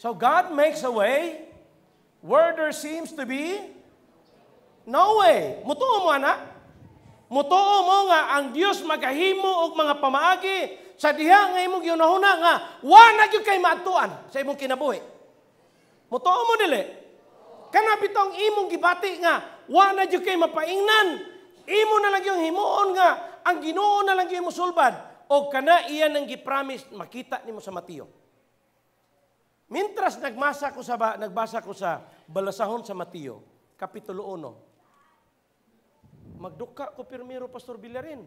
So God makes a way where there seems to be no way. Mutuo mo, anak. Mutuo mo nga ang Dios magahimo og mga pamaagi sa diha nga imong ginahuna nga wa na gyud kay maadtuan sa imong kinabuhi. Mutuo mo dili. Kana bitong imong gibati nga wa na gyud kay mapaingnan. Imo na lang yung himuon nga ang Ginoo na lang yung musulbad o kana iyan ang gipromise makita nimo sa Mateo. Mintras nagbasa ko sa balasahon sa Mateo, kapitulo 1. Magduka ko pirmiro, Pastor Villarin.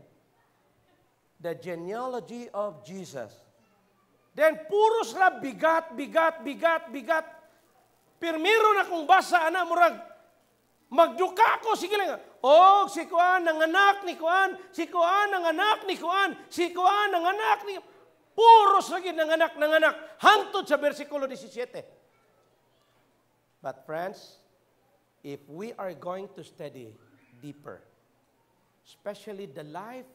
The genealogy of Jesus. Then puros la bigat. Pirmiro na kung basa ana murag magduka ko sige lang. Oh, si Kuan nanganak ni Kuan, si Kuan nanganak ni Kuan, si Kuan nanganak ni puros lagi nanganak hangtod sa bersikulo 17. But friends, if we are going to study deeper, especially the life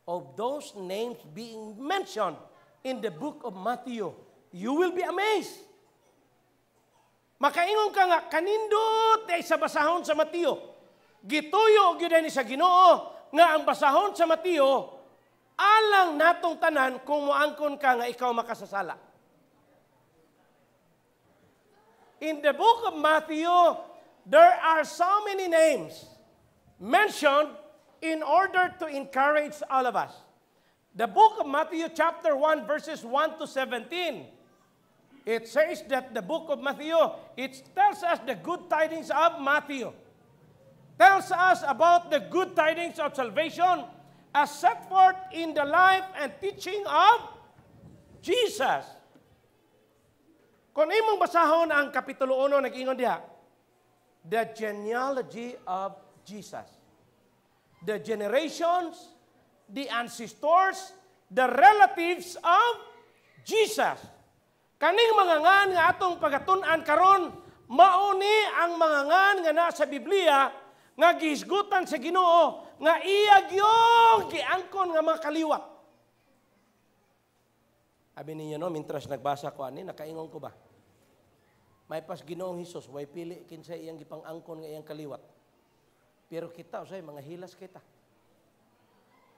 of those names being mentioned in the book of Matthew, you will be amazed. Makaingon ka nga, kanindot ay sa basahon sa Mateo. Gituyo gyud ni sa Ginoo nga ang basahon sa Mateo alang natong tanan kung moangkon ka nga ikaw makasasala. In the book of Matthew, there are so many names mentioned in order to encourage all of us. The book of Matthew chapter 1 verses 1 to 17. It says that the book of Matthew, it tells us the good tidings of Matthew. Tells us about the good tidings of salvation as set forth in the life and teaching of Jesus. Kung imong basahon ang kapitulo 1, nag-ingon diha, the genealogy of Jesus. The generations, the ancestors, the relatives of Jesus. Kaning mga ngan nga atong pagatun-an karon, mauni ang mga ngan nga nasa Biblia nga gihisgutan sa Ginoo nga iya gyud giangkon nga mga kaliwat. Abi ninyo no, mintras nagbasa ko ani, nakaingon ko ba? May pas Ginoong Hesus, way pili kinsa iyang gipang-angkon nga iyang kaliwat. Pero kita usay mga hilas kita.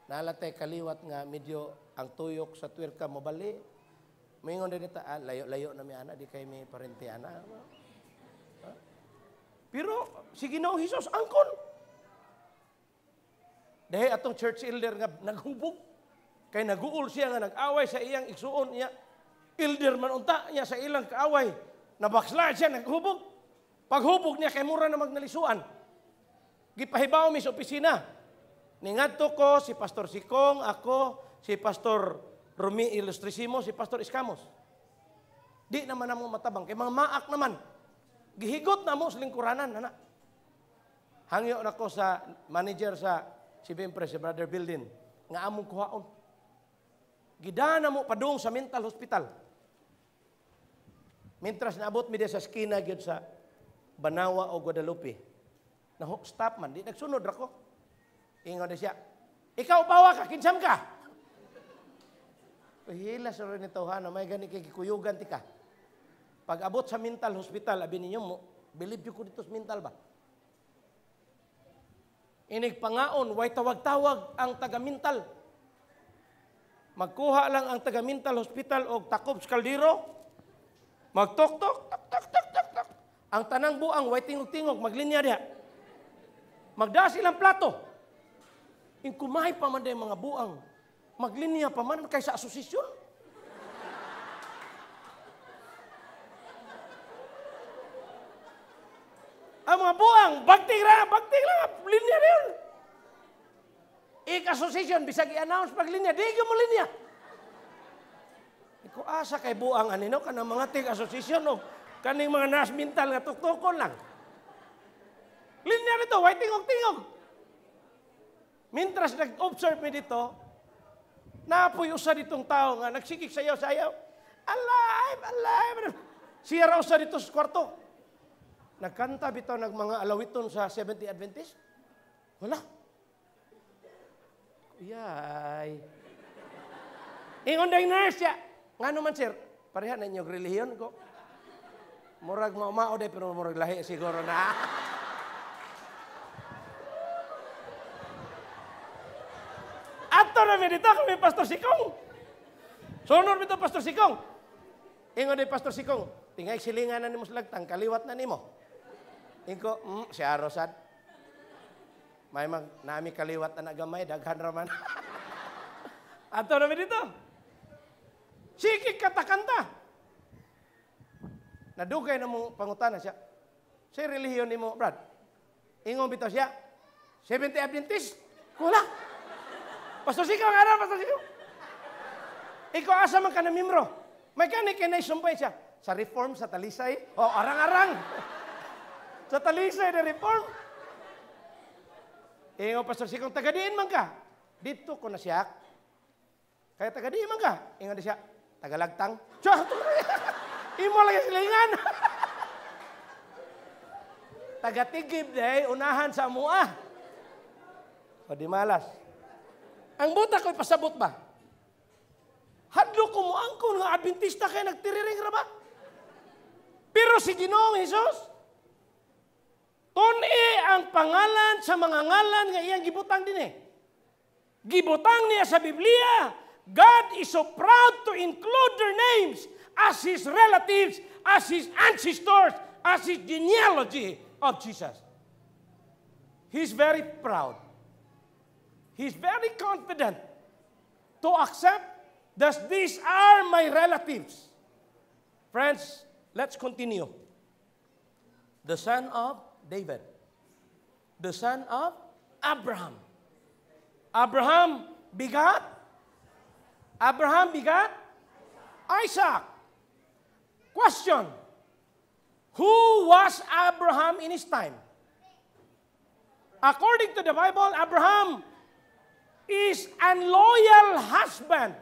Nalatay kaliwat nga medyo ang tuyok sa tuwirka mobali. Mayingon din ita, layo-layo na mi ana, di kay may parente ana. Pero si Ginoong Hesus angkon. Dahil atong church elder nga naghubog. Kay naguol siya nga nag-away sa iyang igsuon niya. Elder man unta niya sa ilang kaaway. Nabakslad siya, naghubog. Paghubog niya kay mura na magnalisuan. Gipahibaw mi sa opisina. Ningadto ko si Pastor Sikong, ako, si Pastor Rumi Ilustrisimo, si Pastor Iskamos. Di naman na mo matabang. Kay mga maak naman. Gihigot na mo sa lingkuranan. Anak. Hangyo na ko sa manager sa CBM Press, si Brother Bildin. Nga among kuhaon. Gidana mo padung sa mental hospital. Mintras naabot mi sa skina gyud sa Banawa o Guadalupe. Stop man. Di nagsunod ako. Ingon na siya. Ikaw bawa ka, kinsam ka. Hila sa rin ito, ha, na may gani kay kikuyugan ti ka. Pag abot sa mental hospital, abi ninyo mo, believe you ko dito sa mental ba? Inig pangaon, way tawag-tawag ang taga-mental. Magkuha lang ang taga-mental hospital o takob sa kaldero, magtok-tok, tak. Ang tanang buang, way tingog-tingog, maglinya diha. Magda silang plato. Inkumahay pa man day mga buang. Maglinya pa man kaysa asosisyon. Ang mga buang, bagting lang, linya na yun. Ik-asosisyon, bisag i-announce pag linya, di mo linya. Iko asa kay buang anino, kanang mga tig-asosisyon o kaning mga nas mental nga tuktukon lang. Linya nito, way tingog-tingog. Mintras nag-observe mi dito, napoy usa ditong tao nga nagsikik sayaw-sayaw. Alive! Siya raw usa dito sa kwarto. Nagkanta bitaw nag mga alawiton sa Seventh-day Adventist. Wala. Yay. Ingon day nurse siya. Nga naman sir, pareha na inyong relihiyon ko. Murag mao de pero murag lahi siguro na. Ato na mi dito kami Pastor Sikong. Sunod mi to Pastor Sikong. Ingon ni Pastor Sikong, tingay silingan na nimo slagtang kaliwat na nimo. Inko, si Arosad. May nami kaliwat na nagamay daghan raman. Ato na mi dito. Sikik katakanta. Nadugay na mong pangutana siya. Sa relihiyon ni mo, Brad. Ingon bitaw siya. 70 Adventist? Wala. Pastor Sikong, nga Pastor Sikong. Ikaw asa man ka na mimro. May kanay sumpay siya. Sa reform, sa talisay. O, arang-arang. Sa talisay na reform. Ingon Pastor Sikong, tagadiin man ka. Dito ko na siya. Kaya tagadiin man ka. Ingon na siya, tagalagtang. Siya, imo lang yung silingan. Taga-tigib day, unahan sa mua. O di malas. Ang buta ko'y pasabot ba? Hadlo ko mo angkon nga Adventista kayo nagtiriring ra ba? Pero si Ginoong Hesus, tun-i ang pangalan sa mga ngalan nga iyang gibutang din eh. Gibutang niya sa Biblia, God is so proud to include their names as His relatives, as His ancestors, as His genealogy of Jesus. He's very proud. He's very confident to accept that these are my relatives. Friends, let's continue. The son of David. The son of Abraham. Abraham begat Isaac. Question. Who was Abraham in his time? According to the Bible, Abraham is an loyal husband.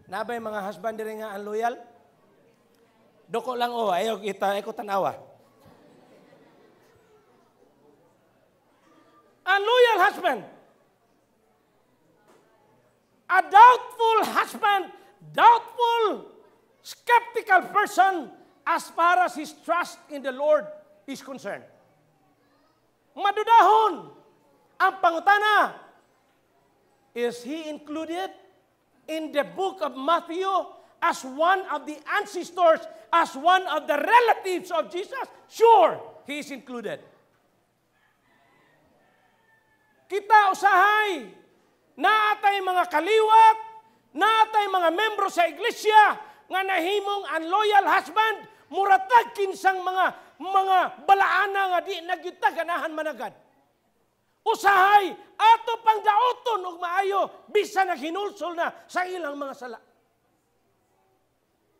Nabay mga husband diri nga unloyal? Doko lang ayaw kita ko tanawa. Unloyal husband. A doubtful husband, doubtful, skeptical person as far as his trust in the Lord is concerned. Madudahon ang pangutana. Is he included in the book of Matthew as one of the ancestors, as one of the relatives of Jesus? Sure, he is included. Kita usahay, naatay mga kaliwat, naatay mga membro sa iglesia, nga nahimong unloyal husband, muratag kinsang mga balaana nga di nagyuta ganahan managad. Usahay, ato pang daoton og maayo, bisa naghinulsol na sa ilang mga sala.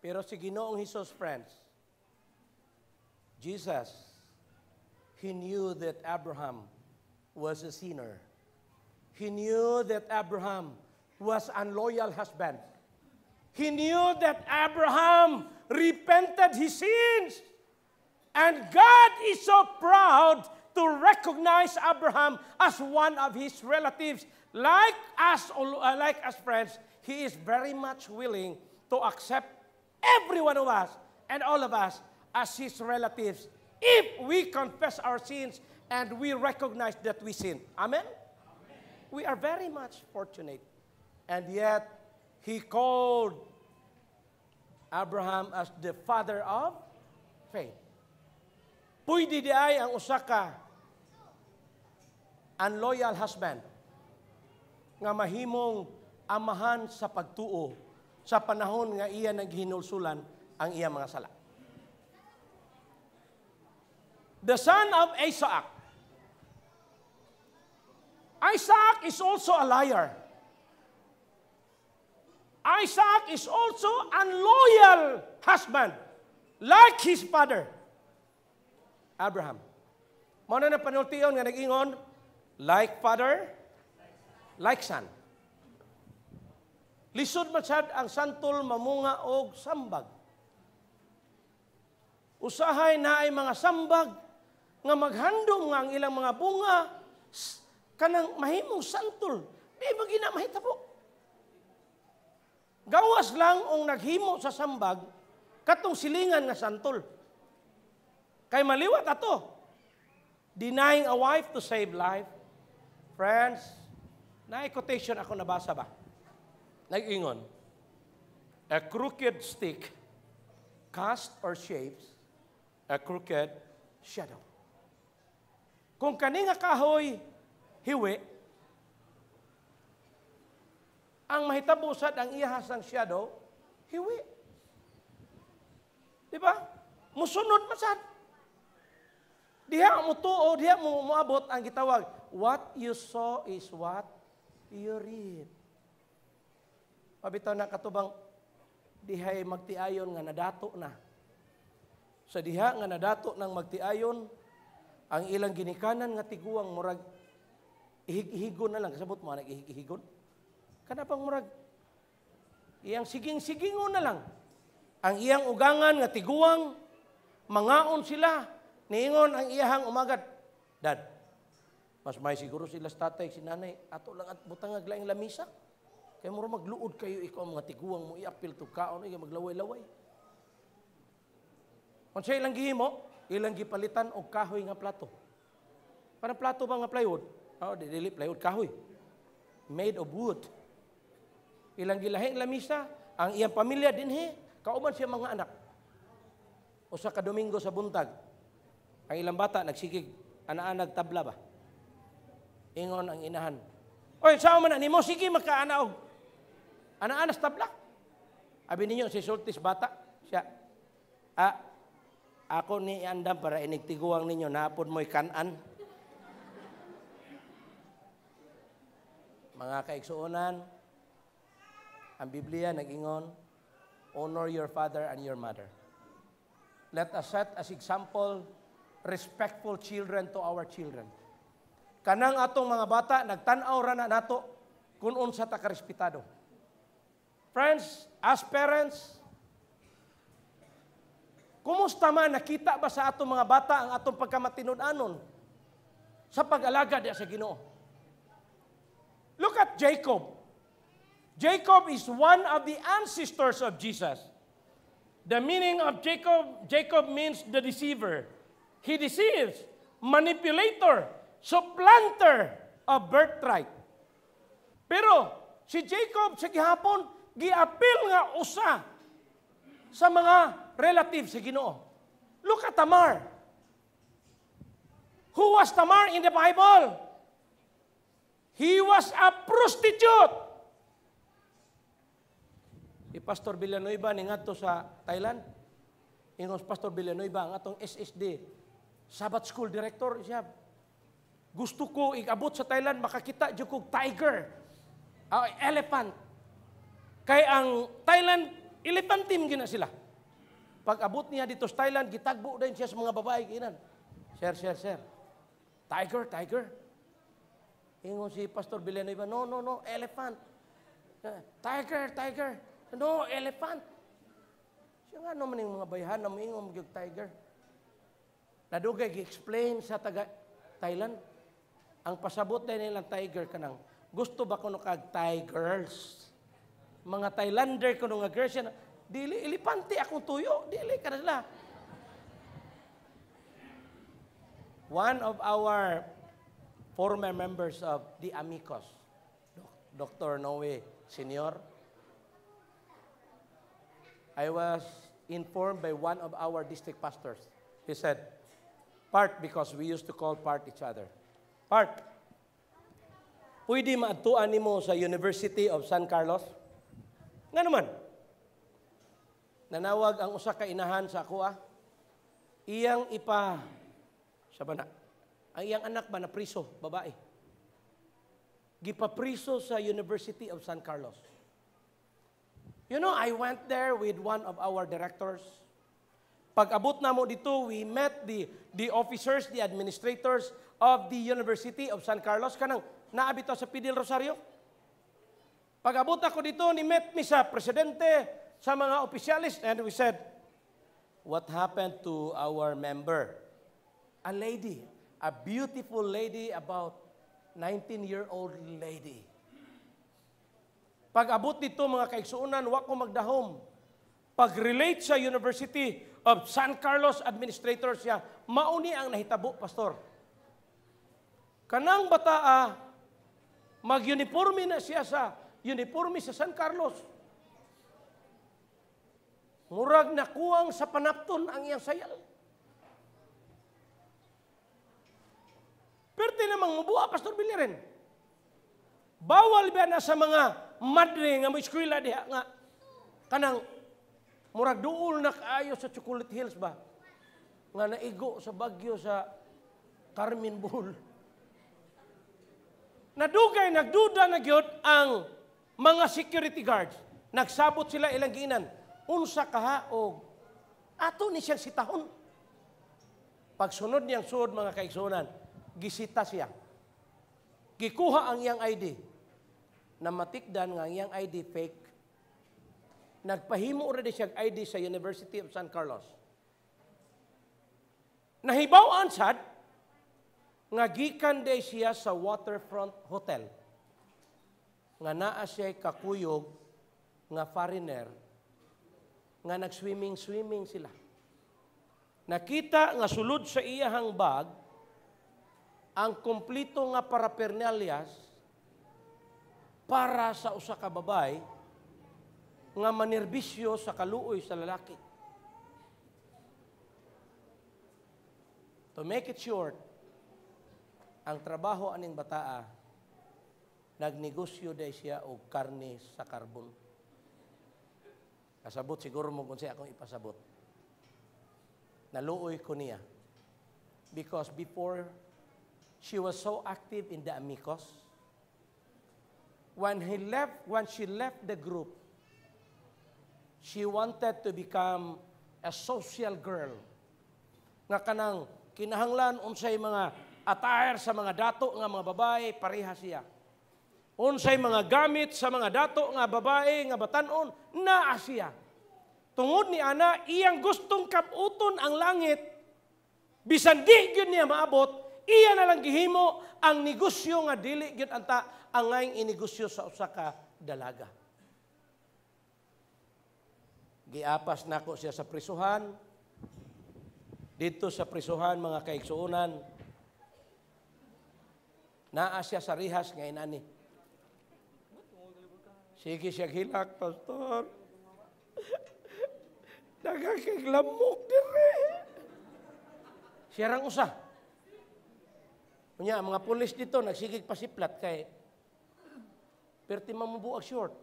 Pero si Ginoong Hesus, friends, Jesus, He knew that Abraham was a sinner. He knew that Abraham was an unloyal husband. He knew that Abraham repented his sins. And God is so proud to recognize Abraham as one of his relatives. Like us friends, he is very much willing to accept every one of us and all of us as his relatives if we confess our sins and we recognize that we sin. Amen? We are very much fortunate. And yet, he called Abraham as the father of faith. Pwede di ay ang usaka unloyal husband nga mahimong amahan sa pagtuo sa panahon nga iya naghinulsulan ang iya mga sala. The son of Isaac. Isaac is also a liar. Isaac is also an unloyal husband, like his father, Abraham. Muna na panultiyon nga nag-ingon, like father, like son. Lisod masyad ang santol mamunga og sambag. Usahay na ay mga sambag nga maghandom nga ang ilang mga bunga kanang mahimong santol. Di ba ginamahitabo? Gawas lang ang naghimo sa sambag katong silingan nga santol. Kay maliwat ato. Denying a wife to save life. Friends, na-quotation ako nabasa ba? Nag-ingon, a crooked stick cast or shapes a crooked shadow. Kung kani nga kahoy hiwi, ang mahitabo sad ang iyahas ng shadow, hiwi. Di ba? Musunod masad. Diha mo tuo, diha mo moabot ang gitawag. What you sow is what you reap. Pabitaw na katubang dihay magtiayon nga nadato na. Sa diha nga nadato ng magtiayon, ang ilang ginikanan nga tiguang murag ihig-ihigon na lang. Kasabot mo, nag-ihig-ihigon. Kanapang murag, iyang siging-sigingon na lang. Ang iyang ugangan nga tiguang, mangaon sila, niingon ang iyahang umagat. Dad, mas may siguro sila sa tatay, si nanay, ato lang at butangag laing lamisa. Kaya mo magluod kayo, ikaw ang mga tiguang mo, iapil to kaon, maglaway-laway. Kung siya ilang gihimo, ilang gipalitan o kahoy nga plato. Parang plato ba nga plywood? Dili plywood, kahoy. Made of wood. Ilang gilahing lamisa, ang iyang pamilya dinhi, kauban siya mga anak. Usa ka Domingo sa buntag, ang ilang bata nagsigig, ana-anag tabla ba? Ingon ang inahan. Oy, sao man nimo sige makaanaog. Ana-anas tabla. Abi ninyo si sultis bata, siya. Ako ni andam para inigtiguang ninyo napod mo'y kanan. Mga kaigsuonan, ang Biblia nag-ingon, honor your father and your mother. Let us set as example respectful children to our children. Kanang atong mga bata, nagtanaw ra na nato kung unsa ta karespetado. Friends, as parents, kumusta man nakita ba sa atong mga bata ang atong pagkamatinud-anon sa pag-alaga diya sa Ginoo? Look at Jacob. Jacob is one of the ancestors of Jesus. The meaning of Jacob means the deceiver. He deceives, manipulator, supplanter of birthright. Pero si Jacob sa gihapon, giapil nga usa sa mga relatives sa Ginoo. Look at Tamar. Who was Tamar in the Bible? He was a prostitute. Si Pastor Villanueva ningadto sa Thailand. Ingos Pastor Villanueva ang atong SSD Sabbath School Director siya. Gusto ko ikabot sa Thailand makakita jud kog tiger. Elephant. Kay ang Thailand elephant team gina sila. Pag abot niya dito sa Thailand gitagbo din siya sa mga babae ginan. Sir. Tiger. Ingon si Pastor Villanueva, no, elephant. Tiger. No, elephant. Siya nga naman yung mga bayhan na maingon yung tiger. Nadugay, gi-explain sa taga Thailand. Ang pasabot din nilang tiger kanang, gusto ba ko kag tigers? Mga Thailander ko nga girls yan, dili, ilipante akong tuyo, dili ka na sila. One of our former members of the Amicos, Dr. Noe Senior, I was informed by one of our district pastors. He said, Part, because we used to call Part each other. Part, pwede maadtuan nimo sa University of San Carlos? Nga naman, nanawag ang usa ka inahan sa ako, iyang sabi na, ang iyang anak ba na priso, babae. Gipapriso sa University of San Carlos. You know, I went there with one of our directors. Pag abot na mo dito, we met the officers, the administrators of the University of San Carlos. Kanang naabito sa Pidil Rosario. Pag abot ako dito, ni-met mi sa presidente, sa mga opisyalis, and we said, what happened to our member? A lady, a beautiful lady, about 19-year-old lady. Pag abot dito, mga kaigsuunan, wa ko magdahom. pag-relate sa University of San Carlos administrator siya, mauni ang nahitabo, pastor. Kanang bataa, mag-uniforme na siya sa uniforme sa San Carlos. Murag nakuwang sa panapton ang iyang sayal. Pero tinamang mabuha, Pastor Bilirin. Bawal ba na sa mga madre nga mo eskwela diha nga kanang murag duol na kaayo sa Chocolate Hills ba? Nga naigo sa bagyo sa Carmen Bohol. Nadugay, nagduda na gyud ang mga security guards. Nagsabot sila ilang giinan. Unsa kaha og ato ni siyang sitahon. Pagsunod niyang suod mga kaigsunan, gisita siya. Gikuha ang iyang ID. Na matikdan nga ang iyang ID fake. Nagpahimo rin siyang ID sa University of San Carlos. Nahibaw-an sad, nga gikan day siya sa Waterfront Hotel. Nga naa siya kakuyog nga foreigner nga nag-swimming sila. Nakita nga sulod sa iyahang bag ang kumplito nga parapernalyas para sa usa ka babay nga manerbisyo sa kaluoy sa lalaki. To make it short, ang trabaho aning bataa, nagnegosyo day siya og karne sa karbon. Kasabot siguro mo kung siya akong ipasabot. Naluoy ko niya. Because before, she was so active in the Amicos. When she left the group, she wanted to become a social girl. Nga kanang kinahanglan unsay mga attire sa mga dato nga mga babae, pareha siya. Unsay mga gamit sa mga dato nga babae nga batan-on, naa siya. Tungod ni ana, iyang gustong kaputon ang langit, bisan di gyud niya maabot, iya na lang gihimo ang negosyo nga dili gyud anta ang ngayong inegosyo sa usa ka dalaga. Giapas nako siya sa prisuhan. Dito sa prisuhan mga kaigsuonan, naa siya sa rihas nga inani. Sige siya hilak, pastor. Nagakiglamok dire. Siya rang usa. Kunya, mga pulis dito, nagsigig pasiplat kay perti mamubuak short.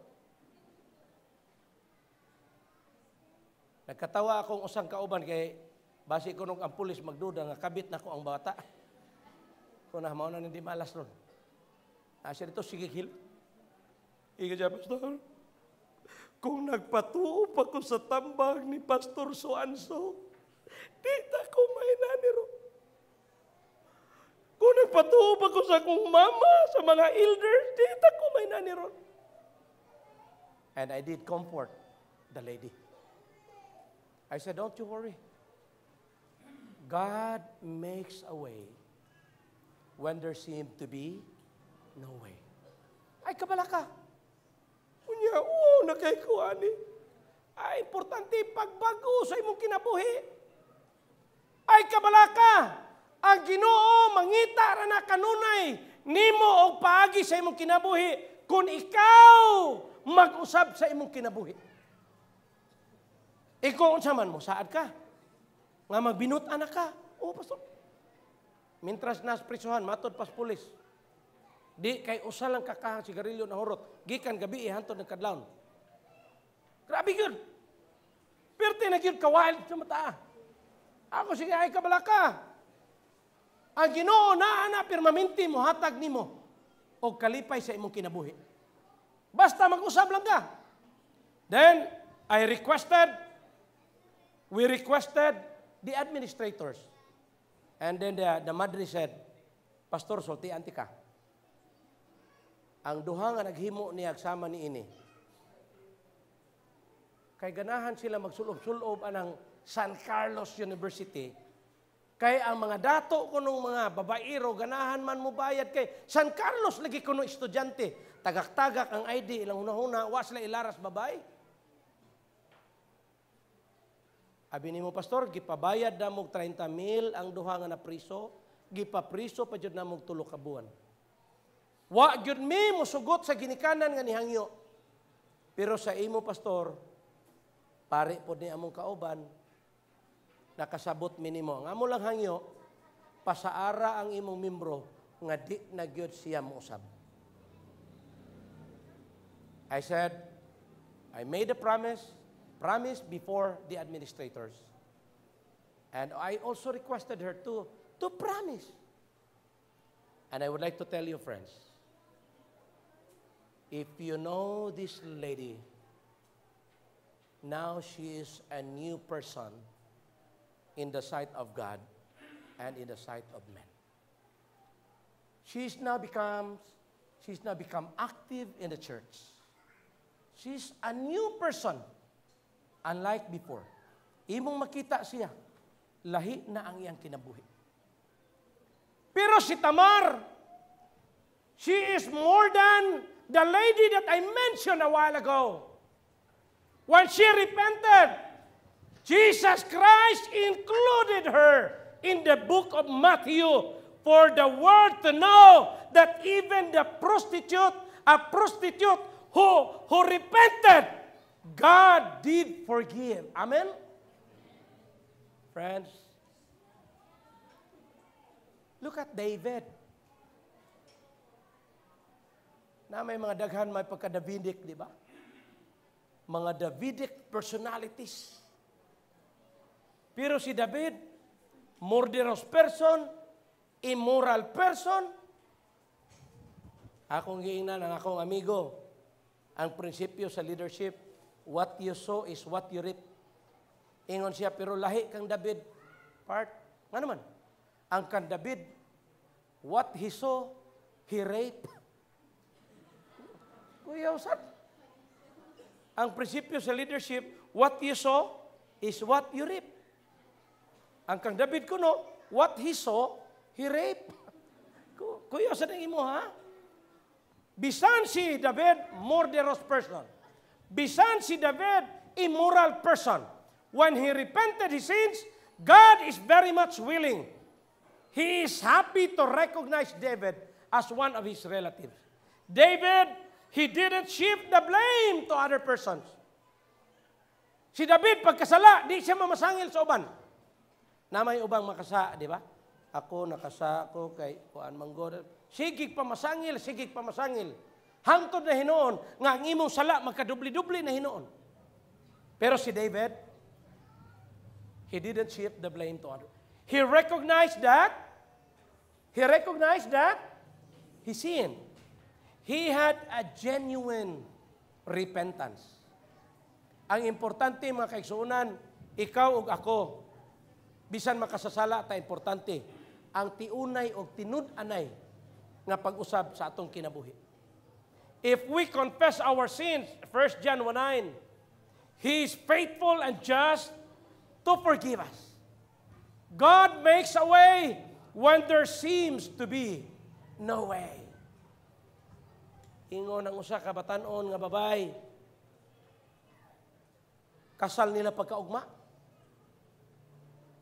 Nagkatawa akong usang kauban kay basi ko nung ang pulis magduda nga kabit na ko ang bata. Kung mao na hindi malas ron. Asya dito, sigig hil. Iga dyan, pastor. Kung nagpatuo pa ko sa tambag ni Pastor Suanso, dita ko may naniro. Kung nagpatuo pa ko sa kong mama, sa mga elders, dita ko may naniro. And I did comfort the lady. I said, don't you worry. God makes a way when there seemed to be no way. Ay, kabala ka. Unya, nakaikuani. Ay, importante pagbago sa imong kinabuhi. Ay, kabala ka. Ang Ginoo mangita ra na kanunay nimo og paagi sa imong kinabuhi kung ikaw mag-usab sa imong kinabuhi. Ikaw unsa man mo saad ka? Nga magbinut-an ka. O, pastor. Mintras nas prisuhan, matod pas pulis. Di kay usa lang kakahang sigarilyo na hurot. Gikan gabi hantod ng kadlawon. Grabe yun. Pero tinagyod ka wild sa mata. Ako sige ay kabalaka. Ang Ginoo naa permanente mo hatag nimo og kalipay sa imong kinabuhi. Basta mag-usab lang ka. Then we requested the administrators. And then the madre said, Pastor, sultian ti ka. Ang duha nga naghimo niya agsama ni ini. Kay ganahan sila magsulob-sulob anang San Carlos University. Kay ang mga dato kunong mga babaero, ganahan man mo bayad kay San Carlos lagi kuno estudyante. Tagak-tagak ang ID ilang hunahuna, wa sila ilaras babay. Abi nimo pastor, gipabayad na mog 30,000 ang duha nga na priso, gipapriso pa jud na mog 3 ka buwan. Wa gyud mi mosugot sa ginikanan nga nihangyo. Pero sa imo pastor, pare pod ni among kauban, nakasabot mi nimo. Nga mo lang hangyo, pasaara ang imong membro nga di na gyud siya mousab. I said, I made a promise before the administrators. And I also requested her to promise. And I would like to tell you, friends, if you know this lady, now she is a new person in the sight of God and in the sight of men. She's now become active in the church. She's a new person, unlike before. Imong makita siya, lahi na ang iyang kinabuhi. Pero si Tamar, she is more than the lady that I mentioned a while ago. When she repented, Jesus Christ included her in the book of Matthew for the world to know that even the prostitute, a prostitute who repented, God did forgive. Amen? Friends, look at David. Na may mga daghan, may pagka-Davidic, di ba? Mga Davidic personalities. Pero si David, murderous person, immoral person. Akong giingnan ang akong amigo, ang prinsipyo sa leadership, what you sow is what you reap. Ingon siya, pero lahi kang David part. Nga naman, ang kang David, what he sow, he rape. Kuya Usad, ang prinsipyo sa leadership, what you sow is what you reap. Ang kang David kuno, what he sow, he rape. Kuya Usad ang imo, ha? Bisan si David, murderous person. Bisan si David, immoral person. When he repented his sins, God is very much willing. He is happy to recognize David as one of his relatives. David, he didn't shift the blame to other persons. Si David, pagkasala, di siya mamasangil sa uban. Na may ubang makasa, di ba? Ako, nakasa ako kay Juan Manggoda. Sigig pa masangil. Hangtod na hinoon, nga ang imong sala, magkadubli-dubli na hinoon. Pero si David, he didn't shift the blame to others. He recognized that he sinned. He had a genuine repentance. Ang importante, mga kaigsuunan, ikaw ug ako, bisan makasasala, ta importante, ang tiunay o tinud-anay nga pag-usab sa atong kinabuhi. If we confess our sins, 1 John 1:9, He is faithful and just to forgive us. God makes a way when there seems to be no way. Ingon ang usa ka batan-on nga babay, kasal nila pagkaugma.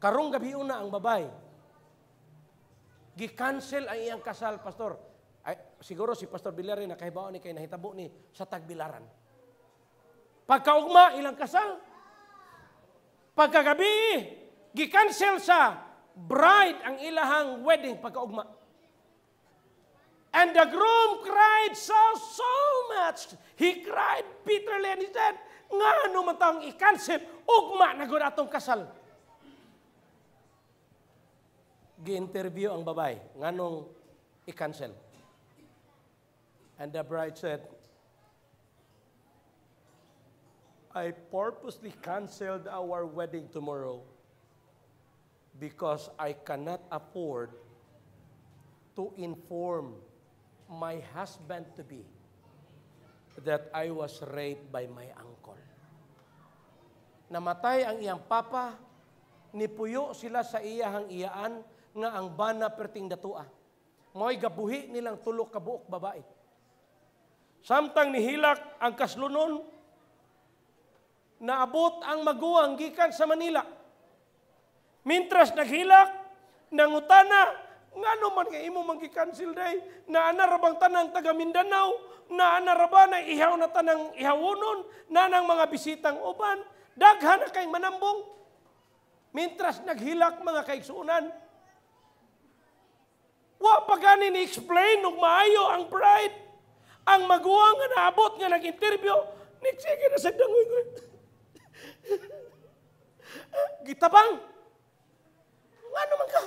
Karong gabi una ang babay, gi-cancel ang iyang kasal, pastor. Ay, siguro si Pastor Bilarin nakahibaw ni kay nahitabo ni sa Tagbilaran. Pagkaugma ilang kasal. Pagkagabi, gi-cancel sa bride ang ilahang wedding pagkaugma. And the groom cried so much. He cried bitterly and he said, nga ano man taong i-cancel, ugma na gud atong kasal. Gi-interview ang babay, nganong i-cancel. And the bride said, I purposely canceled our wedding tomorrow because I cannot afford to inform my husband-to-be that I was raped by my uncle. Namatay ang iyang papa, nipuyo sila sa iyahang iyaan, nga ang bana perting datua. Mo'y gabuhi nilang tulo ka buok babae. Samtang nihilak ang kaslunon, naabot ang maguwang gikan sa Manila. Mintras naghilak, nangutana, nga naman nga imo mangki-cancel day, na anarabang tanang taga Mindanao, na anaraba na ihaw na tanang ihawunon, na ng mga bisitang uban, daghan na kayong manambong. Mintras naghilak mga kaigsuunan, wa pa gani ni-explain nung maayo ang bride, ang maguwang nga naabot nga nag-interview, niksige na sa dangoy ko. Gitabang, nga naman ka,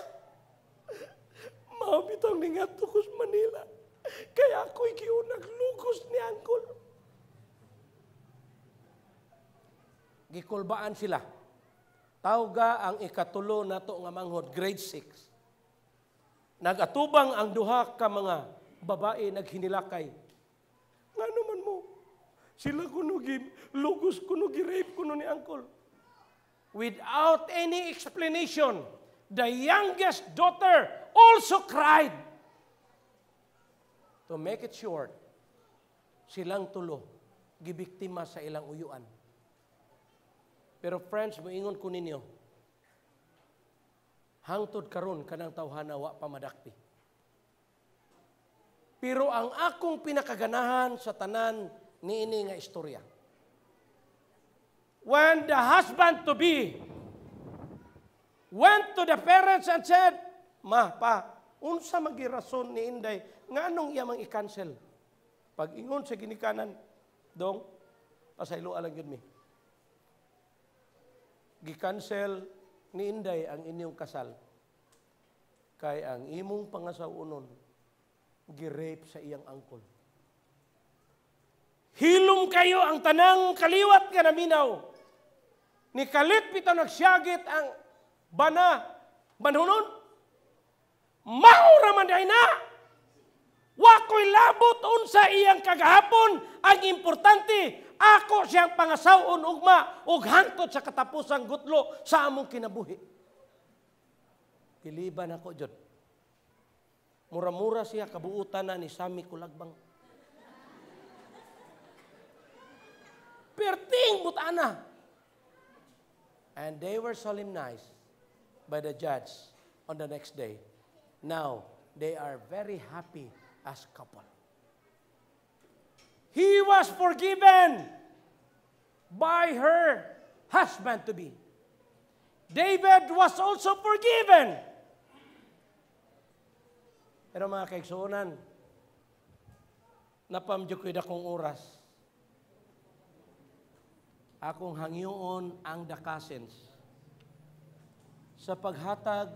maabitang ni nga tukos Manila, kaya ako'y giunag lugos ni Angkol. Gikulbaan sila. Tawga ang ikatulo na to nga manghod, grade 6. Nagatubang ang duha ka mga babae naghinilakay. Nga naman mo, sila kuno lugos kuno gi-rape kuno ni Angkol. Without any explanation, the youngest daughter also cried. To make it short, silang tulo gibiktima sa ilang uyuan. Pero friends, moingon ko ninyo, hangtod karon kanang tawhana wa pa madakti. Pero ang akong pinakaganahan sa tanan niini nga istorya, when the husband-to-be went to the parents and said, Ma, pa, unsa magirason ni Inday, nga anong iyamang i-cancel? Pag ingon sa ginikanan, dong, pasaylo alang yun mi. Gi-cancel ni Inday ang inyong kasal. Kay ang imong pangasawunon, gi-rape sa iyang angkol. Hilom kayo ang tanang kaliwat nga naminaw. Ni kalit pito nagsyagit ang banhunon. Maura man day na. Wako'y labot unsa iyang kagahapon. Ang importante, ako siyang pangasawon ugma ug hangtod sa katapusang gutlo sa among kinabuhi. Piliban ako jud. Mura-mura siya kabuutan na ni Sami Kulagbang. Perting butana. And they were solemnized by the judge on the next day. Now, they are very happy as couple. He was forgiven by her husband-to-be. David was also forgiven. Pero mga kaigsuunan, napamdyo ko'y dakong oras. Akong hangyoon ang dakasens sa paghatag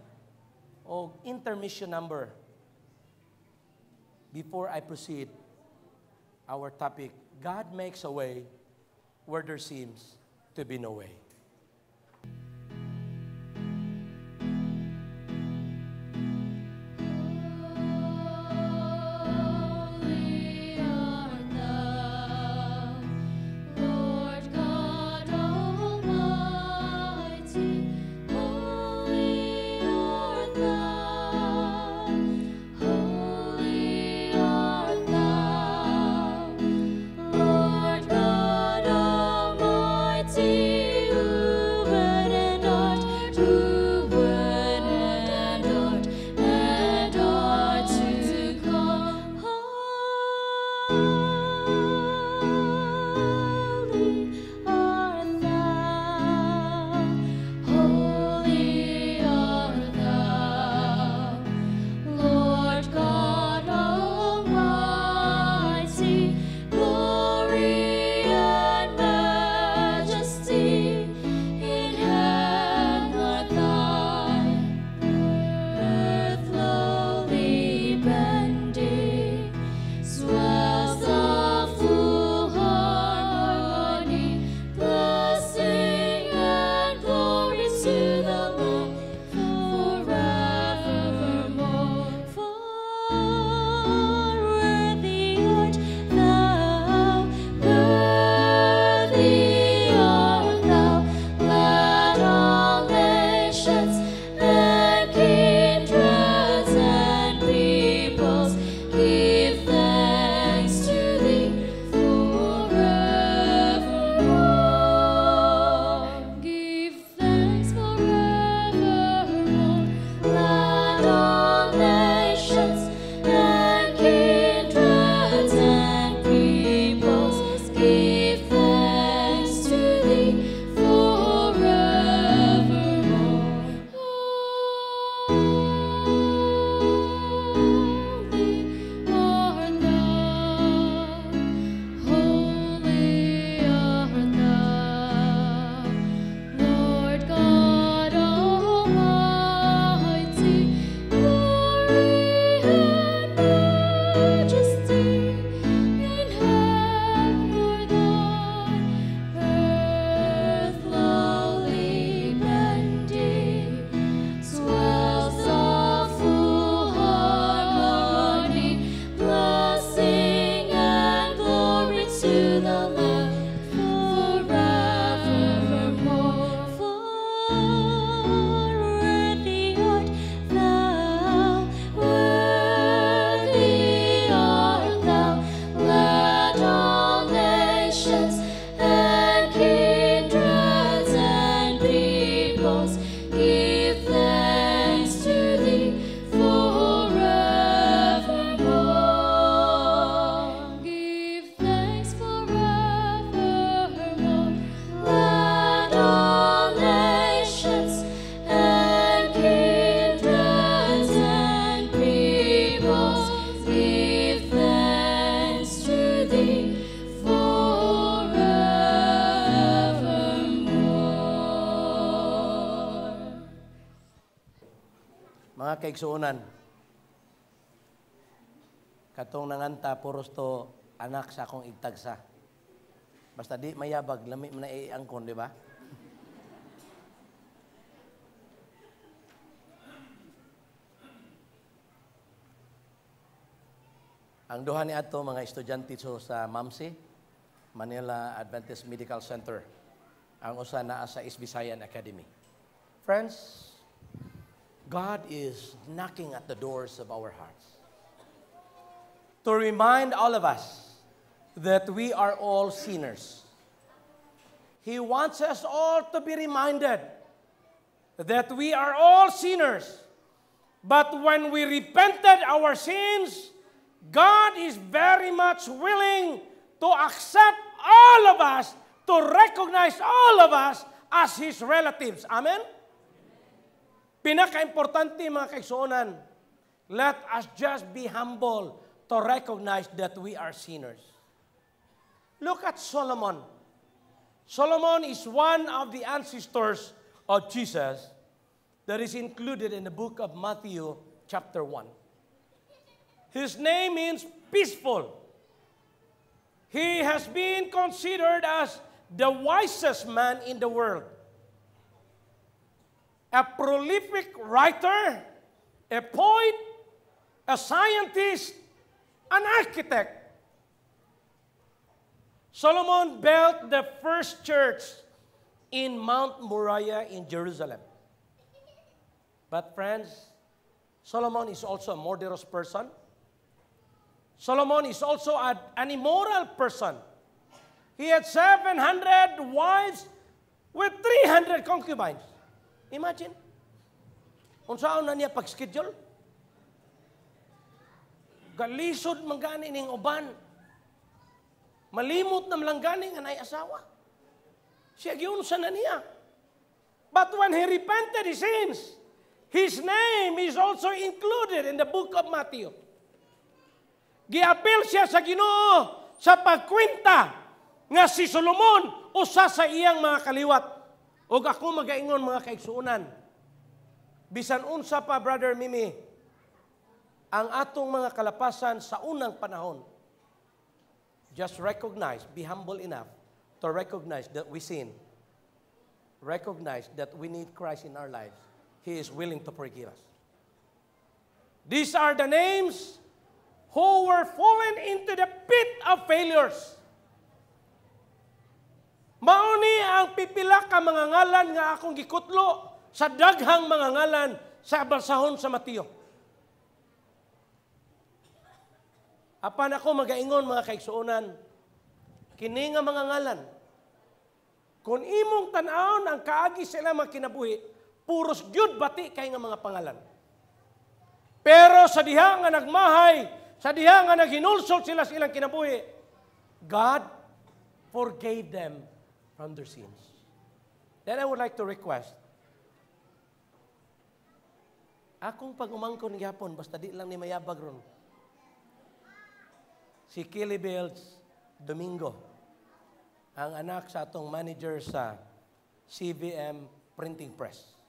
o intermission number before I proceed our topic, God makes a way where there seems to be no way. Lord God Almighty. mga kaigsuunan. Katong nanganta, puros to anak sa akong igtagsa. Basta di mayabag, lami man na iangkon, di ba? Ang duha ni ato mga estudyante sa MAMSI, Manila Adventist Medical Center. Ang usa naa sa East Visayan Academy. Friends, God is knocking at the doors of our hearts to remind all of us that we are all sinners. He wants us all to be reminded that we are all sinners. But when we repented our sins, God is very much willing to accept all of us, to recognize all of us as His relatives. Amen? Pinaka-importante mga kaigsuonan, let us just be humble to recognize that we are sinners. Look at Solomon. Solomon is one of the ancestors of Jesus that is included in the book of Matthew chapter 1. His name means peaceful. He has been considered as the wisest man in the world. A prolific writer, a poet, a scientist, an architect. Solomon built the first church in Mount Moriah in Jerusalem. But friends, Solomon is also a murderous person. Solomon is also an immoral person. He had 700 wives with 300 concubines. Imagine. Kung saan na niya pag-schedule. Galisod man gani ning uban. Malimot na lang gani nga nay asawa. Siya giunsa na niya. But when he repented his sins, his name is also included in the book of Matthew. Giapil siya sa Ginoo sa pagkwenta nga si Solomon usa sa iyang mga kaliwat. Og ako magaingon mga kaigsuunan. Bisan unsa pa, Brother Mimi, ang atong mga kalapasan sa unang panahon, just recognize, be humble enough to recognize that we sin. Recognize that we need Christ in our lives. He is willing to forgive us. These are the names who were fallen into the pit of failures. Mauni ang pipila ka mga ngalan nga akong gikutlo sa daghang mga ngalan sa basahon sa Mateo. Apan ako magaingon mga kaigsuonan, kini nga mga ngalan, kung imong tan-awon ang kaagi sila mga kinabuhi, puros gyud bati kay nga mga pangalan. Pero sa diha nga nagmahay, sa diha nga naghinulsol sila sa ilang kinabuhi, God forgave them from their sins. Then I would like to request, akong pag-umangkon gyapon, basta di lang ni mayabag ron, si Kelly Bells Domingo, ang anak sa atong manager sa CBM Printing Press.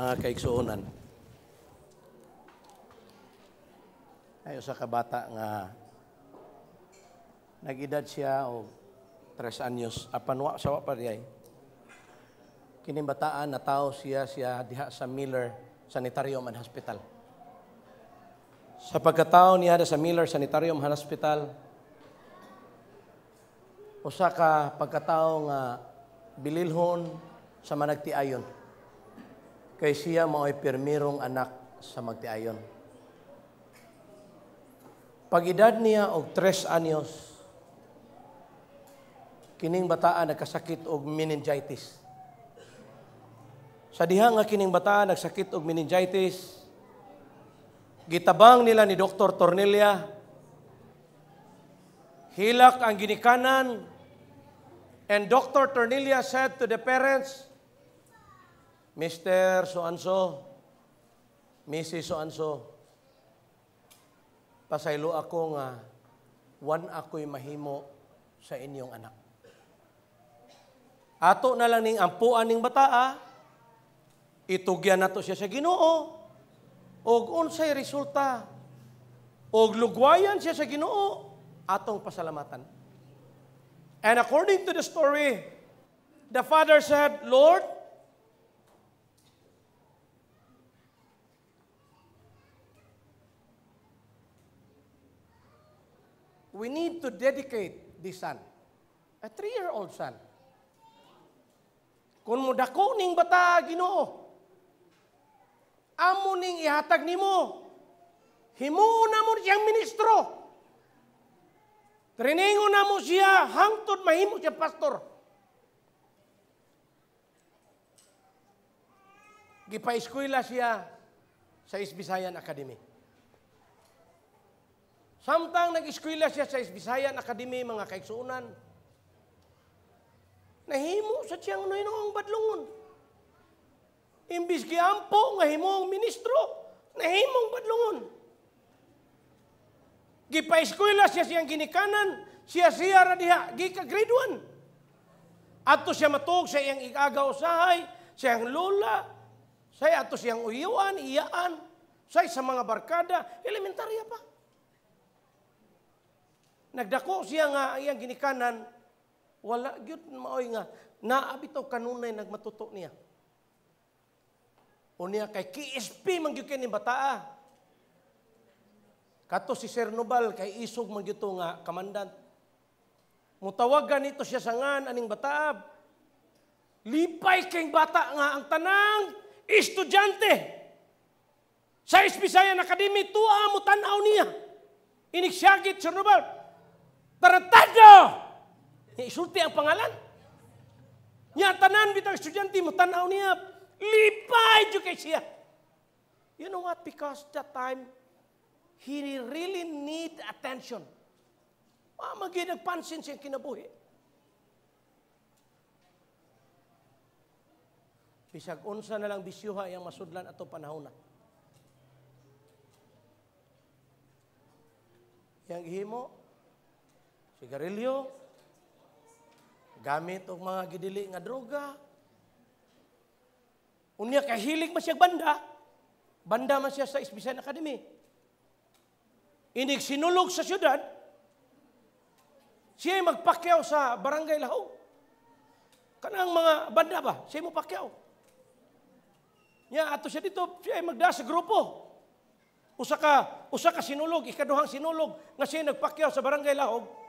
mga kaigsuonan. Ayo sa kabata nga nag-edad siya o 3 anyos apan wa sa wa pa diay. Kining bataan na tao siya diha sa Miller Sanitarium and Hospital. Sa pagkatao niya sa Miller Sanitarium and Hospital, usa ka pagkatao nga bililhon sa managtiayon. Kay siya mao'y pirmirong anak sa magtiayon. Pag-edad niya og 3 anyos, kining bataan nagkasakit og meningitis. Sa diha nga kining bataan nagsakit og meningitis, gitabang nila ni Dr. Tornelia, hilak ang ginikanan, and Dr. Tornelia said to the parents, Mr. So-and-so, Mrs. So-and-so, pasaylo ako nga, wan ako'y mahimo sa inyong anak. Ato na lang ning ampuan ning bataa, itugyan nato siya sa Ginoo, og unsay resulta, og lugwayan siya sa Ginoo, atong pasalamatan. And according to the story, the father said, Lord, we need to dedicate this son, a 3-year-old son. Kung mudako ning bata, Ginoo, amo ning ihatag nimo, himuon na mo siyang ministro. Triningon na mo siya, hangtod mahimo siya pastor. Gipa-eskwela siya sa Isbisayan Academy. Samtang nag-eskwela siya sa Isbisayan Academy, mga kaigsuonan, nahimo sa siyang noong badlungon. Imbis giampo nga himong ministro, nahimong badlungon. Gipa-eskwela siya siyang ginikanan, siya ra diha, gika grade 1. Ato siya matug sa iyang igagaw usahay, sa iyang lola, sa ato siyang uyuan, iyaan, sa mga barkada, elementarya pa. Nagdako siya nga iyang ginikanan, wala gyud maoy nga naabitaw kanunay nagmatuto niya. Unya kay KSP man gyud kini bataa. Kato si Sir Nobal kay isog man gyud nga kamandant. Mutawagan nito siya sa ngan aning bataa. Lipay kay bata nga ang tanang estudyante sa Isbisayan Academy tuwa mo tan-aw niya. Inisyagit Sir Nobal. Tarantado! Isulti ang pangalan. Nya tanan bitang estudyante mo tanaw niya, lipay jud kay siya. You know what? Because that time he really need attention. Magi nagpansin siya kinabuhi. Bisag unsa na lang bisyuha yang masudlan ato panahon na. Yang ihimo sigarilyo, gamit og mga gidili nga droga. Unya kahilig man siya banda. Banda man siya sa Isbisayan Academy. Inig sinulog sa syudad, siya magpakyaw sa Barangay Lahog. Kanang mga banda ba, siya mo pakyaw. Nya ato siya dito, siya magda sa grupo. Usa ka sinulog, ikaduhang sinulog nga siya nagpakyaw sa Barangay Lahog.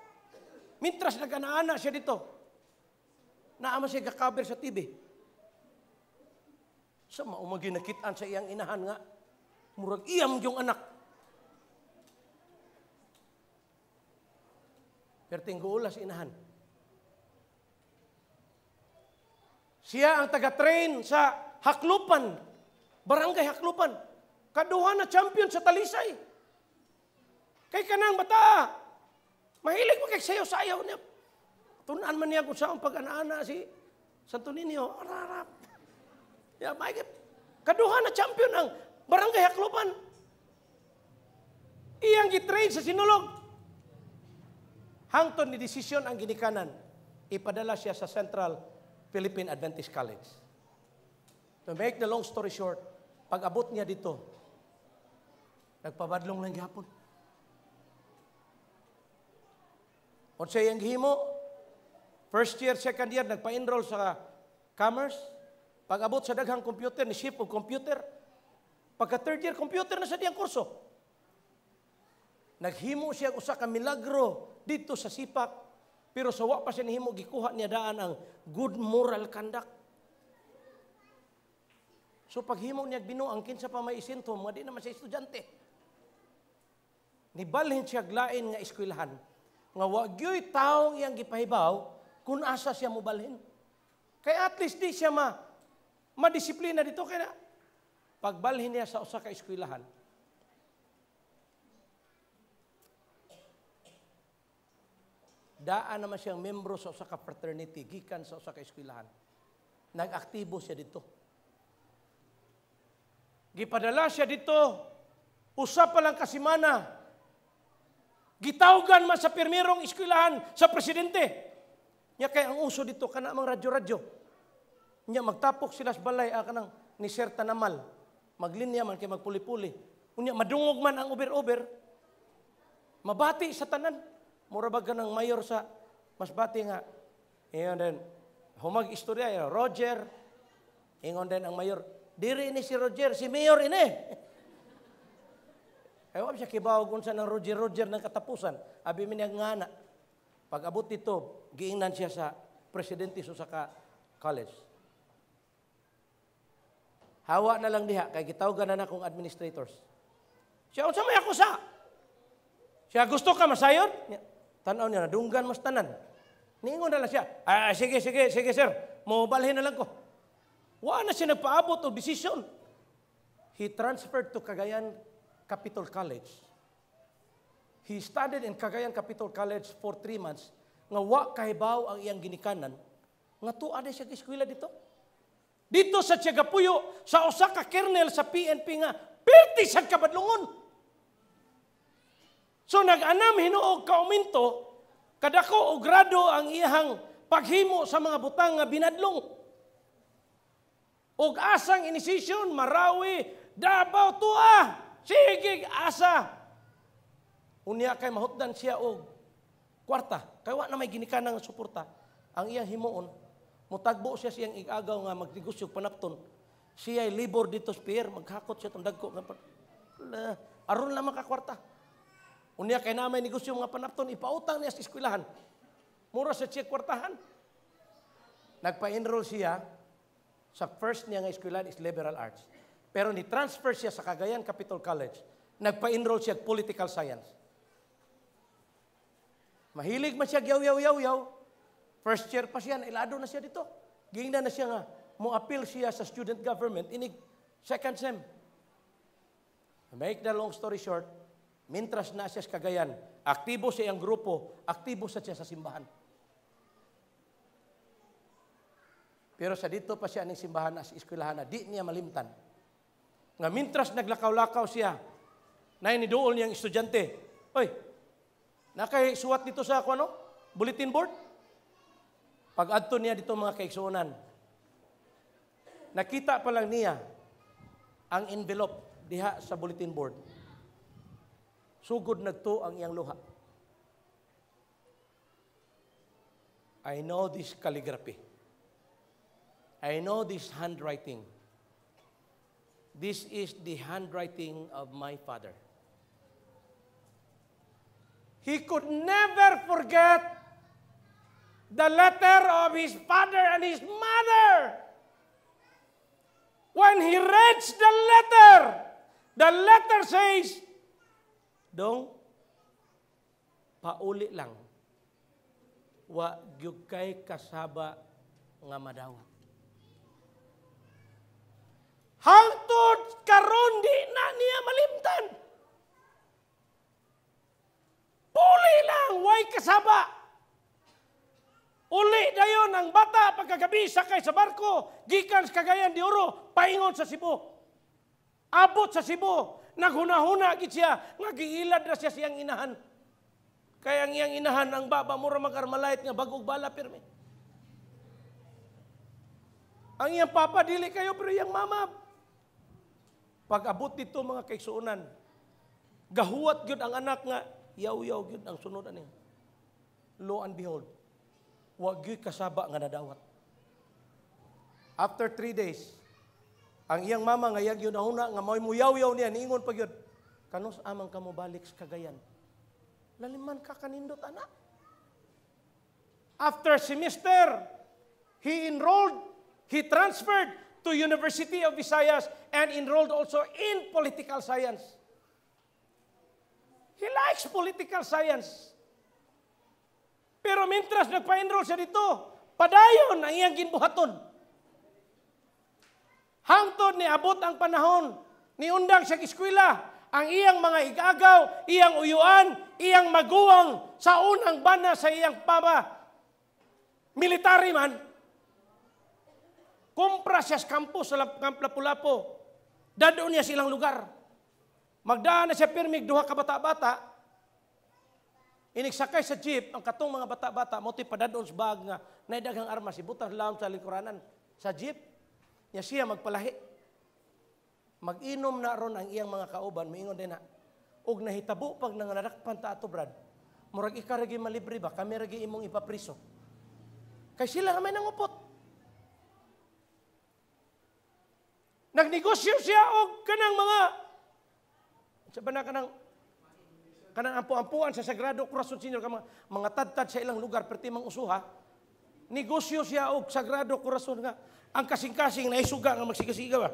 Mintras nag-ana siya dito, naama siya kakaber sa TV. Sa maumagi nakitaan sa iyang inahan nga, murag iyam yung anak. Pero tingguula sa inahan. Siya ang taga-train sa Haklupan, Barangay Haklupan. Kaduha na champion sa Talisay. Kay kanang bata, mahilig mo kay sayaw-sayaw niya. Tunan man niya kung saan pag-ana-ana si Santo Niño. Ararap. Kaduha na champion ang Barangay Haklupan. Iyang gitrain sa sinulog. Hangtod ni desisyon ang ginikanan. Ipadala siya sa Central Philippine Adventist College. To make the long story short, pag abot niya dito, nagpabadlong lang gihapon. Kung siya yung himo, first year, second year, nagpa-enroll sa commerce. Pag abot sa daghang computer, ni ship o computer. Pagka third year, computer na sa diyang kurso. Naghimo siya usa ka milagro dito sa sipak. Pero sa wa pa siya nihimo, gikuha niya daan ang good moral conduct. So paghimo niya binuang kinsa pa may isinto, mga di naman siya estudyante. Nibalhin siya glain nga eskwelahan. Nga wagyo'y taong iyang gipahibaw kung asa siya mobalhin. Kaya at least di siya madisiplina dito. Kaya pagbalhin niya sa usa ka eskwelahan, daan naman siyang membro sa usa ka fraternity, gikan sa usa ka eskwelahan. Nag-aktibo siya dito. Gipadala siya dito, usa pa lang kasimana. Gitawgan man sa pirmirong eskwelahan sa presidente. Nya kay ang uso dito kana mang radyo-radyo. Nya magtapok sila sa balay kanang ni Sir Tanamal. Maglinya man kay magpuli-puli. Unya madungog man ang uber-uber. Mabati sa tanan. Mura ba ng mayor sa Masbati nga. Ingon din humag istorya Roger. Ingon din ang mayor, diri ini si Roger, si mayor ini. Ayaw siya kibaw kung saan ang Roger ng katapusan. Abi miniyag nga na. Pag abot dito, giingnan siya sa presidente sa college. Hawa na lang diha, kay gitawgan na akong administrators. Siya, unsa may ako sa? Siya, gusto ka masayon? Tanaw niya, nadunggan mas tanan. Ningon na lang siya, sige sir, mobalhin na lang ko. Wala na siya nagpaabot o desisyon. He transferred to Cagayan Capital College. He studied in Cagayan Capital College for 3 months. Nga wa kahibaw ang iyang ginikanan. Nga tuwa na siya eskwela dito. Dito sa Tiagapuyo, sa usa ka kernel sa PNP nga, pirti sa kabadlungon. So nag-anam hinuog kauminto, kadako o grado ang iyang paghimo sa mga butang nga binadlong. Og asang inisisyon, Marawi, Davao, tuwa. Sige, asa. Unya kay mahutdan siya og kwarta. Kay wa na may ginikanan nga suporta. Ang iyang himuon, mutagbo siya siyang igagaw nga magnegosyo panapton. Siya ay libor dito sa pier, maghakot siya itong dagko. Aron lang makakwarta. Unya kay na may negosyo mga panapton, ipautang niya sa eskwelahan. Mura sa siya kwartahan. Nagpa-enroll siya sa first niya nga eskwelahan is liberal arts. Pero ni-transfer siya sa Cagayan Capital College. Nagpa-enroll siya political science. Mahilig man siya yaw. First year pa siya, nailado na siya dito. Gingna na siya nga, mo-appeal siya sa student government, inig second sem. Make the long story short, mintras na siya sa Cagayan, aktibo siya ang grupo, aktibo siya sa simbahan. Pero sa dito pa siya ng simbahan as eskwelahan na di niya malimtan. Nga mintras naglakaw-lakaw siya, na inidool niyang estudyante, oy, nakasuwat dito sa bulletin board? Pag-adto niya dito mga kaigsuonan, nakita pa lang niya ang envelope diha sa bulletin board. Sugod nagto ang iyang luha. I know this calligraphy. I know this handwriting. This is the handwriting of my father. He could never forget the letter of his father and his mother. When he reads the letter says, Dong, pauli lang. Wa gyud kay kasaba nga madawat. Hangtod karon di na niya malimtan. Puli lang, way kasaba. Uli dayon ang bata pagkagabi sakay sa barko, gikan sa Cagayan de Oro, paingon sa Cebu. Abot sa Cebu, naghuna-huna gid siya, nga giilad na siya siyang inahan. Kaya ang iyang inahan ang baba mura mag-armalite nga bagog bala pirmi. Ang iyang papa, dili kayo, pero iyang mama. Pag-abot dito mga kaigsuunan, gahuwat gyud ang anak nga, yaw-yaw gyud ang sunod ani. Lo and behold, wa gyud kasaba nga nadawat. After 3 days, ang iyang mama nga yag yun na nga may muyaw-yaw niya, niingon pa yun, kanos amang kamo balik sa Cagayan. Laliman ka kanindot, anak. After semester, he transferred to University of Visayas and enrolled also in political science. He likes political science. Pero mintras nagpa-enroll siya dito, padayon ang iyang ginbuhaton. Hangtod ni abot ang panahon, niundang siya eskwela, ang iyang mga igagaw, iyang uyuan, iyang maguwang sa unang bana sa iyang pama, military man, kumpra siya sa campus sa Camp Lapu-Lapu, dadon niya silang lugar. Magdaan na siya pirmig, duha ka bata-bata, inigsakay sa jeep, ang katong mga bata-bata, mo'y padadon sa bag nga, naidaghang armas, ibutang lang sa lingkuranan, sa jeep, niya siya magpalahi. Mag-inom na ron ang iyang mga kauban, maingon din na, og nahitabo pag nanganadakpan ta ato, Brad, murag ikaragi malibre ba, kami ragi imong ipapriso. Kay sila naman nangupot. Nagnegosyo siya og kanang mga, sabi na kanang ampu-ampuan sa Sagrado Corazon Senior, mga tad-tad sa ilang lugar, pertimang usuha, negosyo siya og Sagrado Corazon nga, ang kasing-kasing na isuga nga magsigasiga ba?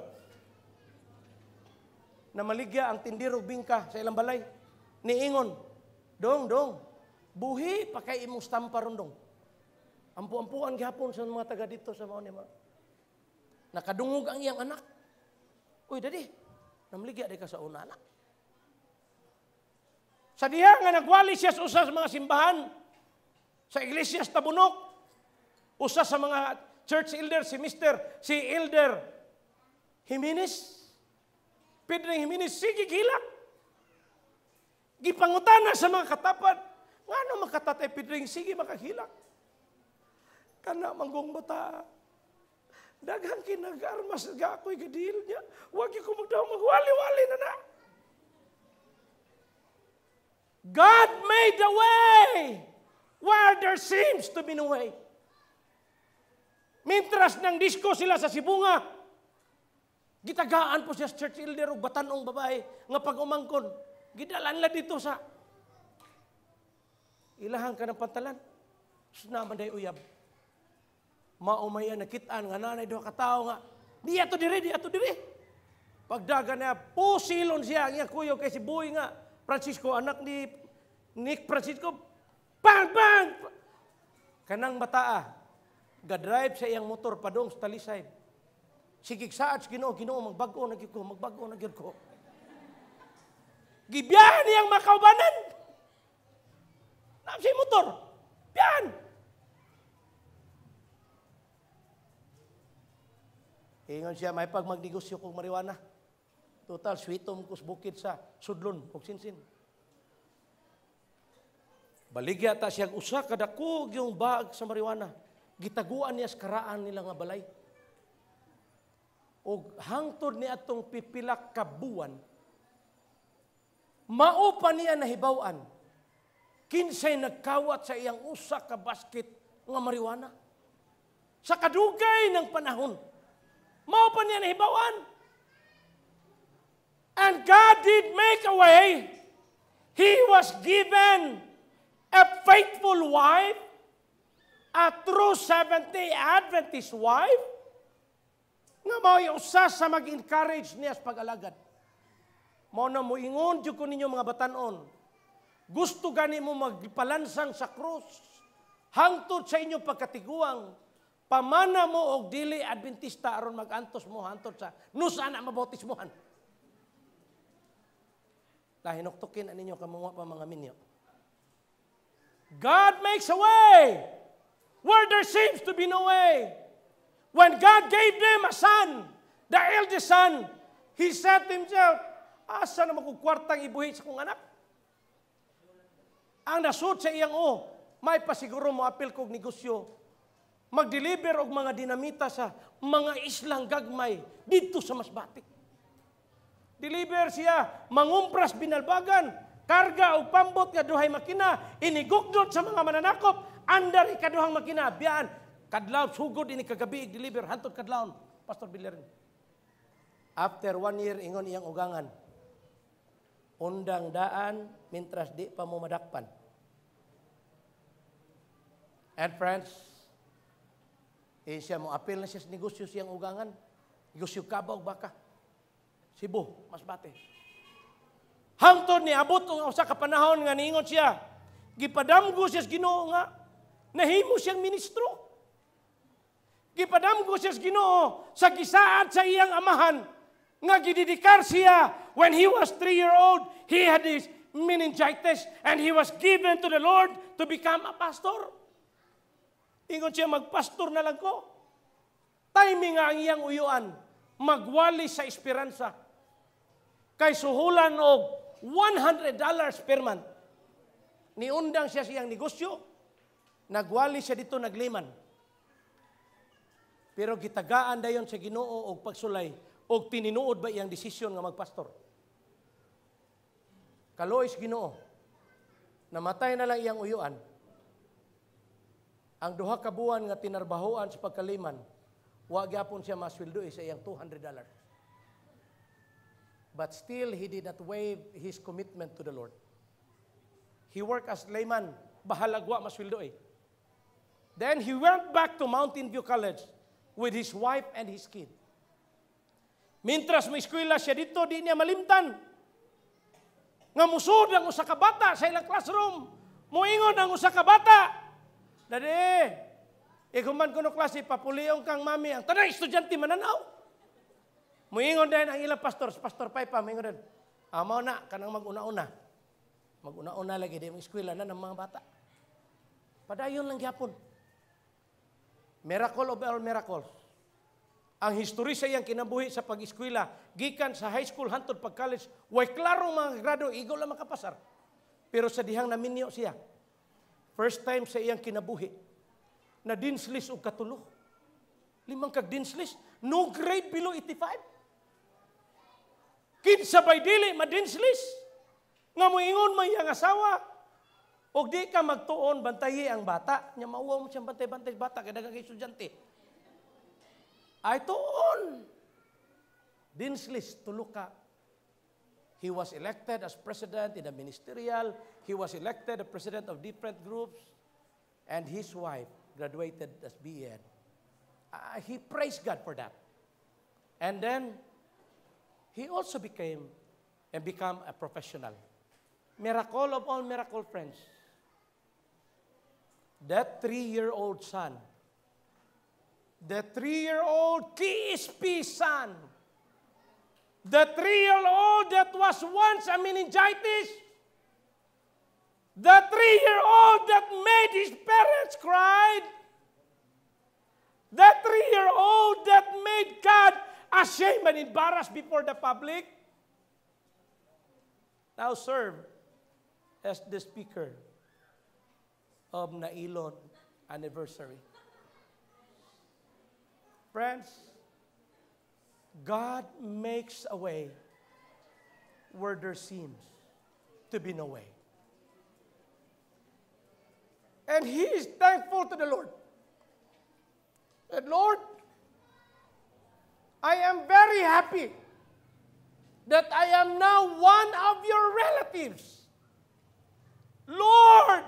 Na maligya ang tindiro bingka sa ilang balay. Niingon, dong, buhi pa kay imong stampa ron dong. Ampu-ampuan gihapon sa mga taga dito sa mga nima. Nakadungog ang iyang anak. Uy, dadi, namaligya di ka sa una anak. Sa diha nga nagwali siya sa usa sa mga simbahan, sa iglesia sa Tabunok, usa sa mga church elder, si Elder Jimenez, Pedro Jimenez, sige hilak. Gipangutana sa mga katapat, nga ano makatatay Pedro, sige makahilak. Kana manggong bata, daghang kinag-armas ga ako'y gadil niya, huwag ko magwali-wali na na. God made a way where there seems to be no way. Mintras nang disko sila sa Sibunga, gitagaan po siya sa church elder o batanong babae nga pag-umangkon, gidalan la dito sa ilahang ka ng pantalan. Sunaman day uyab. Maumaya nakitaan nga nanay doha katao nga, di ato diri. Pagdagan niya, pusilon siya, ang kuyo kay si Boy nga, Francisco, anak ni Nick Francisco, bang! Kanang bataa, ga-drive sa iyang motor padong sa Talisay. Sige saad Ginoo, magbago na gyud ko. Gibiyahan niyang makaubanan. Napsi motor. Biyan. Ingon siya, may pag magnegosyo kong marijuana. Total, sweetom kus bukid sa Sudlon, o Sinsin. Baligya ta siyang usa kadakog yung bag sa marijuana. Gitaguan niya sa karaan nila nga balay. O hangtod ni atong pipilak kabuan, maupa niya nahibawan, kinsay nagkawat sa iyang usa ka basket nga marijuana. Sa kadugay ng panahon, maupa niya nahibawan. And God did make a way. He was given a faithful wife, a true Seventh-day Adventist wife, nga mao'y usa sa mag-encourage niya sa pag-alagad. Mao na mo ingon jud ko ninyo mga batanon. Gusto gani mo magpalansang sa krus hangtod sa inyong pagkatiguang, pamana mo og dili Adventista aron magantos mo hangtod sa nusa na mabautismohan. Hinuktukin an ninyo kamuha pa mga minyo. God makes a way where there seems to be no way. When God gave them a son, the eldest son, he said to himself, asa na magkukwartang ibuhi sa kong anak? Ang nasud sa iyang may pasiguro mo apil kog negosyo, mag-deliver og mga dinamita sa mga islang gagmay dito sa Masbate. Deliver siya, mangumpras binalbagan, karga o pambot nga duhay makina, inigugdot sa mga mananakop, andar ikaduhang makina, biyaan, kadlaw, sugod, ini kagabi, deliver, hantod kadlaw, Pastor Bilerin. After 1 year, ingon iyang ugangan, undang daan, mintras di pa mo madakpan. And friends, siya mo apil na siya sa negosyo siyang ugangan, negosyo kabaw baka, Cebu, Masbate. Hangtod ni abot ang usa ka panahon nga niingon siya, gipadamgo siya sa Ginoo nga nahimo siyang ministro. Gipadamgo siya sa Ginoo sa gisaad sa iyang amahan nga gidedikar siya when he was 3-year-old, he had his meningitis and he was given to the Lord to become a pastor. Ingon siya, magpastor na lang ko. Timing nga ang iyang uyuan, magwali sa esperanza. Kay suhulan og $100 per month. Niundang siya siyang negosyo, nagwali siya dito, nagliman. Pero gitagaan dayon sa Ginoo og pagsulay, og tininuod ba iyang desisyon nga magpastor. Kalois Ginoo, namatay na lang iyang uyuan. Ang duha ka buwan nga tinarbahoan sa pagkaliman, wa gyapon siya masweldo sa iyang $200. But still, he did not waive his commitment to the Lord. He worked as layman, bahalagwa masweldo. Then he went back to Mountain View College with his wife and his kid. Mintras may eskwela siya dito, di niya malimtan. Nga musod ang usa ka bata sa ilang classroom. Muingon ang usa ka bata. Dade, ikuman kuno klase, papuliong kang mami, ang tanang estudyante mananaw. Muingon din ang ilang pastor, Pastor Paipa, muingon din, amaw na, kanang mag-una-una. Mag-una-una lagi, di mga eskwela na ng mga bata. Padayon lang gyapon. Miracle of all miracles. Ang history sa iyang kinabuhi sa pag-eskwela, gikan sa high school, hantod pag-college, way klaro mga grado, igo lang makapasar. Pero sa dihang naminyo siya, first time sa iyang kinabuhi, na dinslis o katulo. 5 kag dinslis, no grade below 85. Kinsa bay dili madinslis, nga moingon may iyang asawa, o di ka magtuon, bantayi ang bata, nya mauwaw mo siyang bantay-bantay bata, kaya dagang estudyante. Ay tuon. Dinslis, tulo ka. He was elected as president in the ministerial, he was elected as president of different groups, and his wife graduated as BEd. He praised God for that. And then, he also became a professional. Miracle of all miracle, friends. That 3-year-old son, the 3-year-old KSP son, the 3-year-old that was once a meningitis, the 3-year-old that made his parents cry, the 3-year-old that made God ashamed and embarrassed before the public, now serve as the speaker of Nailon anniversary. Friends, God makes a way where there seems to be no way. And he is thankful to the Lord. And Lord, I am very happy that I am now one of your relatives. Lord,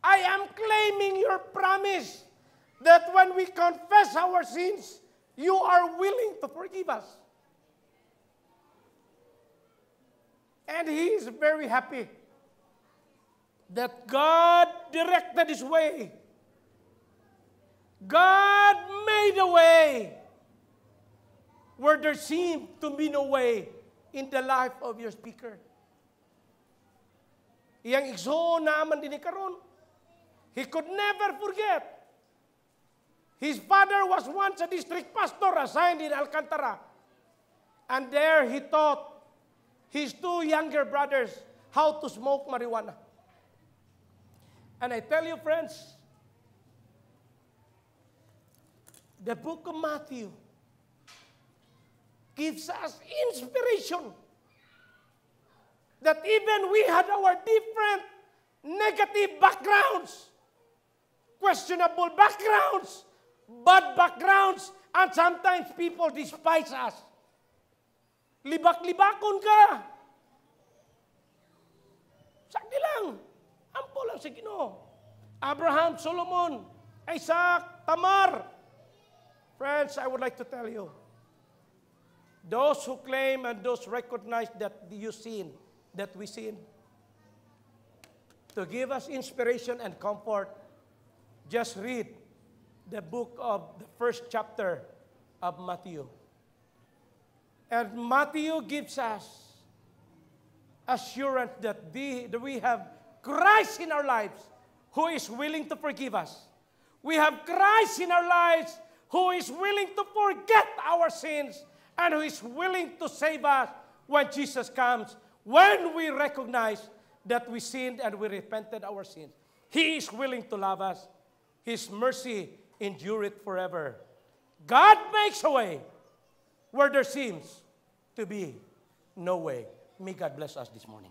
I am claiming your promise that when we confess our sins, you are willing to forgive us. And he is very happy that God directed his way. God made a way where there seemed to be no way in the life of your speaker. Iyang igsoon naman din karon. He could never forget. His father was once a district pastor assigned in Alcantara. And there he taught his 2 younger brothers how to smoke marijuana. And I tell you, friends, The book of Matthew gives us inspiration that even we had our different negative backgrounds, questionable backgrounds, bad backgrounds, and sometimes people despise us. Libak-libakon ka. Sakti lang. Ampo lang si Ginoo. Abraham, Solomon, Isaac, Tamar. Friends, I would like to tell you, those who claim and those recognize that you sin, that we sin, to give us inspiration and comfort, just read the book of the first chapter of Matthew. And Matthew gives us assurance that we have Christ in our lives who is willing to forgive us. We have Christ in our lives who is willing to forget our sins and who is willing to save us when Jesus comes, when we recognize that we sinned and we repented our sins. He is willing to love us. His mercy endureth forever. God makes a way where there seems to be no way. May God bless us this morning.